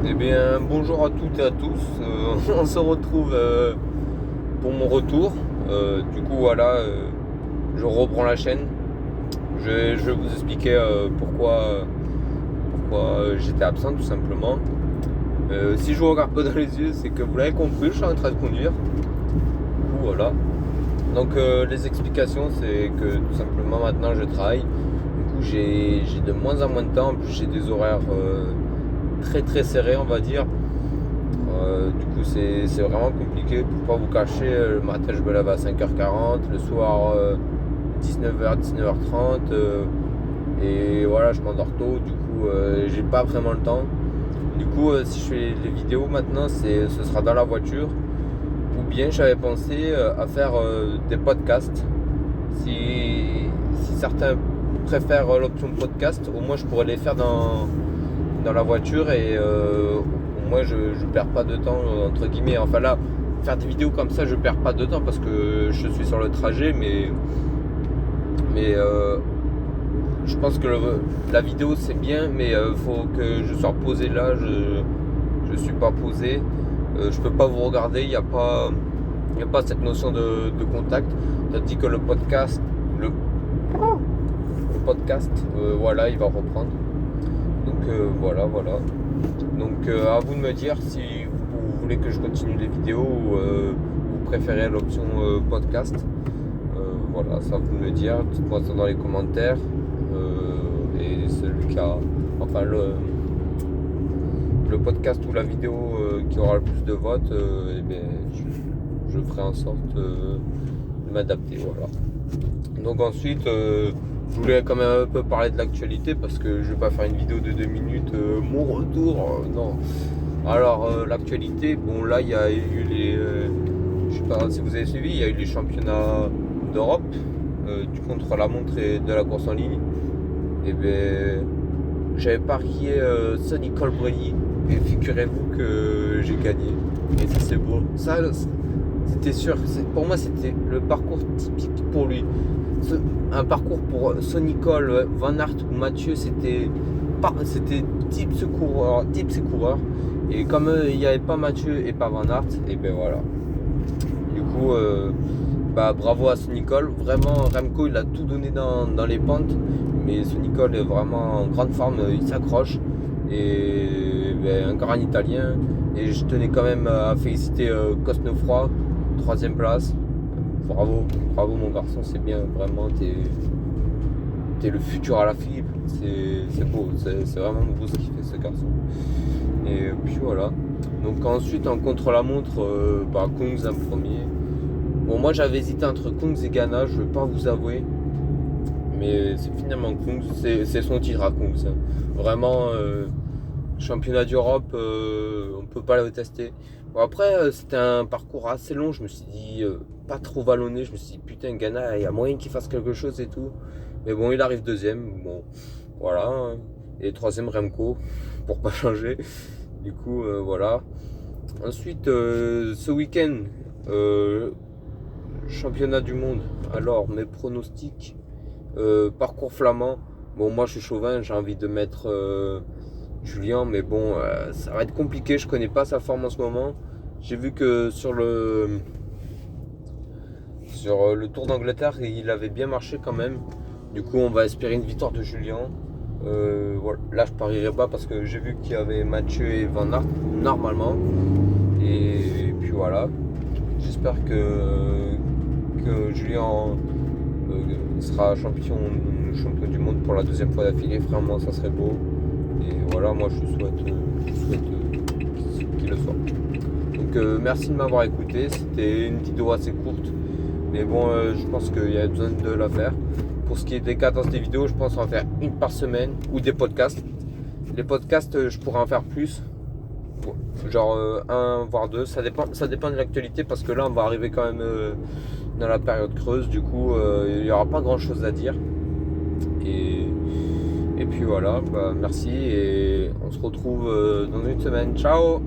Eh bien, bonjour à toutes et à tous. On se retrouve pour mon retour. Du coup, voilà, je reprends la chaîne. Je vais vous expliquer pourquoi j'étais absent, tout simplement. Si je vous regarde pas dans les yeux, c'est que vous l'avez compris, je suis en train de conduire. Du coup, voilà. Donc, les explications, c'est que tout simplement maintenant je travaille. Du coup, j'ai de moins en moins de temps. En plus, j'ai des horaires très très serrés, on va dire. Du coup, c'est vraiment compliqué. Pour pas vous cacher, le matin, je me lève à 5h40, le soir, 19h, 19h30. Et voilà, je m'endors tôt. Du coup, j'ai pas vraiment le temps. Du coup, si je fais les vidéos maintenant, ce sera dans la voiture. Ou bien j'avais pensé à faire des podcasts. Si certains préfèrent l'option podcast, au moins je pourrais les faire dans la voiture et moi je perds pas de temps entre guillemets. Enfin là, faire des vidéos comme ça, je perds pas de temps parce que je suis sur le trajet, mais je pense que la vidéo c'est bien, mais faut que je sois posé là. Je suis pas posé. Je peux pas vous regarder. Il y a pas cette notion de contact. Tandis que le podcast, voilà, il va reprendre. Donc voilà. Donc à vous de me dire si vous voulez que je continue les vidéos ou vous préférez l'option podcast. Voilà, ça à vous de me dire. Dites-moi ça dans les commentaires. Et celui qui a, enfin le podcast ou la vidéo qui aura le plus de votes, eh bien, je ferai en sorte de m'adapter. Voilà. Donc ensuite, je voulais quand même un peu parler de l'actualité parce que je vais pas faire une vidéo de 2 minutes. Mon retour, non. Alors l'actualité, bon là il y a eu je sais pas si vous avez suivi, il y a eu les championnats d'Europe du contre-la-montre et de la course en ligne. Et ben j'avais parié Sonny Colbrelli et figurez-vous que j'ai gagné. Et ça c'est beau. Ça c'était sûr. Pour moi c'était le parcours typique pour lui. Un parcours pour Sonny Cole, Van Aert ou Mathieu, c'était type ce coureur. Et comme il n'y avait pas Mathieu et pas Van Aert, et ben voilà. Du coup, bravo à Sonny Cole. Vraiment, Remco il a tout donné dans les pentes, mais Sonny Cole est vraiment en grande forme, il s'accroche. Et encore un Italien. Et je tenais quand même à féliciter Cosnefroy, 3ème place. Bravo mon garçon, c'est bien, vraiment, t'es le futur à la Philippe, c'est beau, c'est vraiment beau ce qu'il fait ce garçon. Et puis voilà. Donc ensuite en contre-la-montre, Kungs en premier. Bon moi j'avais hésité entre Kungs et Ghana, je vais pas vous avouer. Mais c'est finalement Kungs, c'est son titre à Kungs. Hein. Vraiment, championnat d'Europe, on peut pas le tester. Bon, après, c'était un parcours assez long, je me suis dit, pas trop vallonné, je me suis dit, putain, Ghana, il y a moyen qu'il fasse quelque chose et tout. Mais bon, il arrive 2ème, bon, voilà. Hein. Et 3ème, Remco, pour pas changer. Du coup, voilà. Ensuite, ce week-end, championnat du monde. Alors, mes pronostics, parcours flamand. Bon, moi, je suis chauvin, j'ai envie de mettre Julien, mais bon, ça va être compliqué, je connais pas sa forme en ce moment. J'ai vu que sur le Tour d'Angleterre, il avait bien marché quand même. Du coup, on va espérer une victoire de Julien. Voilà. Là, je parierai pas parce que j'ai vu qu'il y avait Mathieu et Van Aert normalement. Et puis voilà. J'espère que Julien sera champion du monde pour la 2ème fois d'affilée. Vraiment, ça serait beau. Et voilà, moi je souhaite qu'il le soit. Donc merci de m'avoir écouté. C'était une vidéo assez courte. Mais bon, je pense qu'il y a besoin de la faire. Pour ce qui est des cadences des vidéos, je pense en faire une par semaine ou des podcasts. Les podcasts, je pourrais en faire plus. Genre 1 voire 2. Ça dépend de l'actualité parce que là, on va arriver quand même dans la période creuse. Du coup, il n'y aura pas grand chose à dire. Et puis voilà, merci et on se retrouve dans une semaine. Ciao!